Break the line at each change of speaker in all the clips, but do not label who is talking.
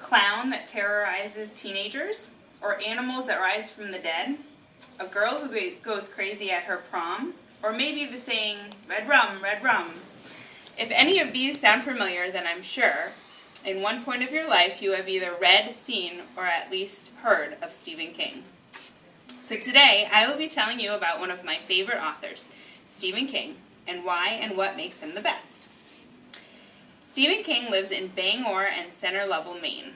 clown that terrorizes teenagers, or animals that rise from the dead, a girl who goes crazy at her prom, or maybe the saying, red rum, red rum. If any of these sound familiar, then I'm sure, in one point of your life, you have either read, seen, or at least heard of Stephen King. So today, I will be telling you about one of my favorite authors, Stephen King, and why and what makes him the best. Stephen King lives in Bangor and Center Level, Maine,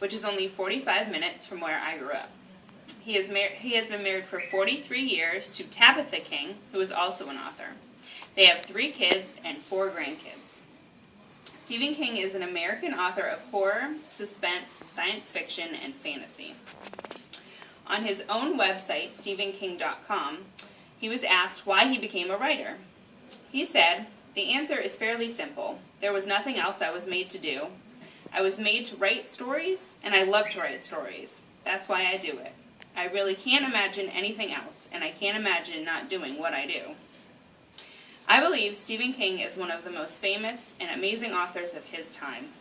which is only 45 minutes from where I grew up. He has been married for 43 years to Tabitha King, who is also an author. They have 3 kids and 4 grandkids. Stephen King is an American author of horror, suspense, science fiction, and fantasy. On his own website, Stevenking.com, he was asked why he became a writer. He said, "The answer is fairly simple. There was nothing else I was made to do. I was made to write stories, and I love to write stories. That's why I do it. I really can't imagine anything else, and I can't imagine not doing what I do." I believe Stephen King is one of the most famous and amazing authors of his time.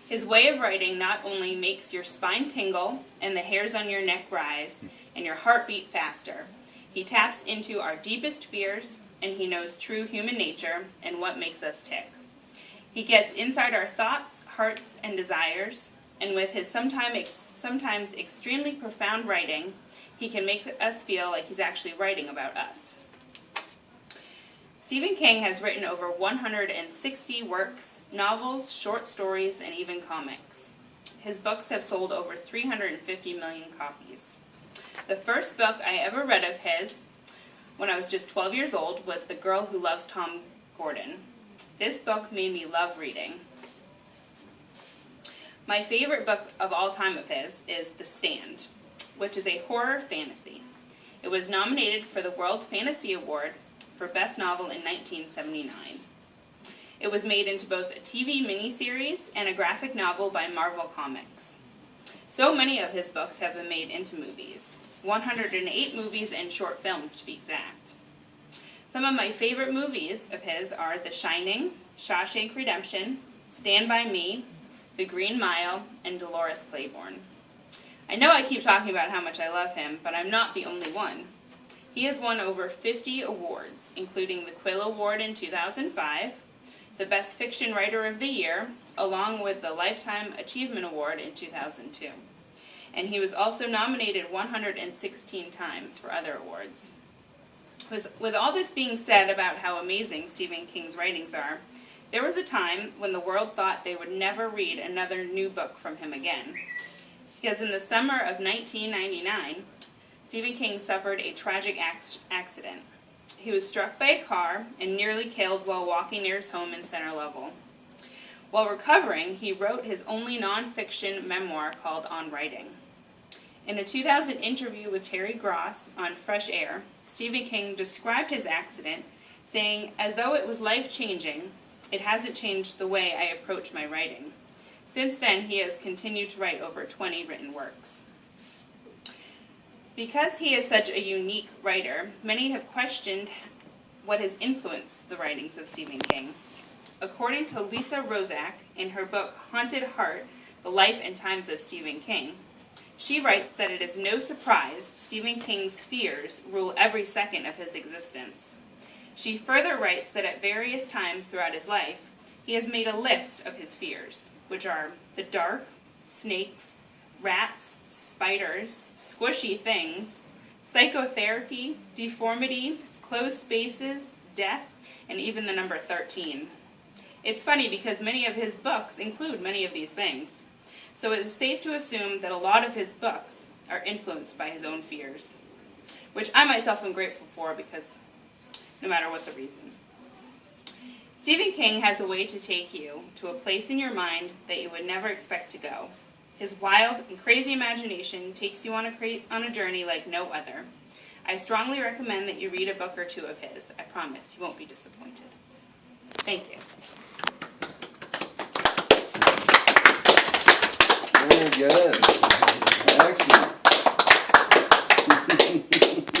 His way of writing not only makes your spine tingle and the hairs on your neck rise and your heart beat faster, he taps into our deepest fears, and he knows true human nature and what makes us tick. He gets inside our thoughts, hearts, and desires, and with his sometimes extremely profound writing, he can make us feel like he's actually writing about us. Stephen King has written over 160 works, novels, short stories, and even comics. His books have sold over 350 million copies. The first book I ever read of his, when I was just 12 years old, was The Girl Who Loves Tom Gordon. This book made me love reading. My favorite book of all time of his is The Stand, which is a horror fantasy. It was nominated for the World Fantasy Award for Best Novel in 1979. It was made into both a TV miniseries and a graphic novel by Marvel Comics. So many of his books have been made into movies, 108 movies and short films to be exact. Some of my favorite movies of his are The Shining, Shawshank Redemption, Stand By Me, The Green Mile, and Dolores Claiborne. I know I keep talking about how much I love him, but I'm not the only one. He has won over 50 awards, including the Quill Award in 2005, the Best Fiction Writer of the Year, along with the Lifetime Achievement Award in 2002. And he was also nominated 116 times for other awards. With all this being said about how amazing Stephen King's writings are, there was a time when the world thought they would never read another new book from him again. Because in the summer of 1999, Stephen King suffered a tragic accident. He was struck by a car and nearly killed while walking near his home in Center Level. While recovering, he wrote his only nonfiction memoir called On Writing. In a 2000 interview with Terry Gross on Fresh Air, Stephen King described his accident, saying, "As though it was life-changing, it hasn't changed the way I approach my writing." Since then, he has continued to write over 20 written works. Because he is such a unique writer, many have questioned what has influenced the writings of Stephen King. According to Lisa Rozak, in her book Haunted Heart, The Life and Times of Stephen King, she writes that it is no surprise Stephen King's fears rule every second of his existence. She further writes that at various times throughout his life, he has made a list of his fears, which are the dark, snakes, rats, spiders, squishy things, psychotherapy, deformity, closed spaces, death, and even the number 13. It's funny because many of his books include many of these things, so it is safe to assume that a lot of his books are influenced by his own fears, which I myself am grateful for because no matter what the reason. Stephen King has a way to take you to a place in your mind that you would never expect to go. His wild and crazy imagination takes you on a journey like no other. I strongly recommend that you read a book or two of his. I promise you won't be disappointed. Thank you.
Very good. Excellent.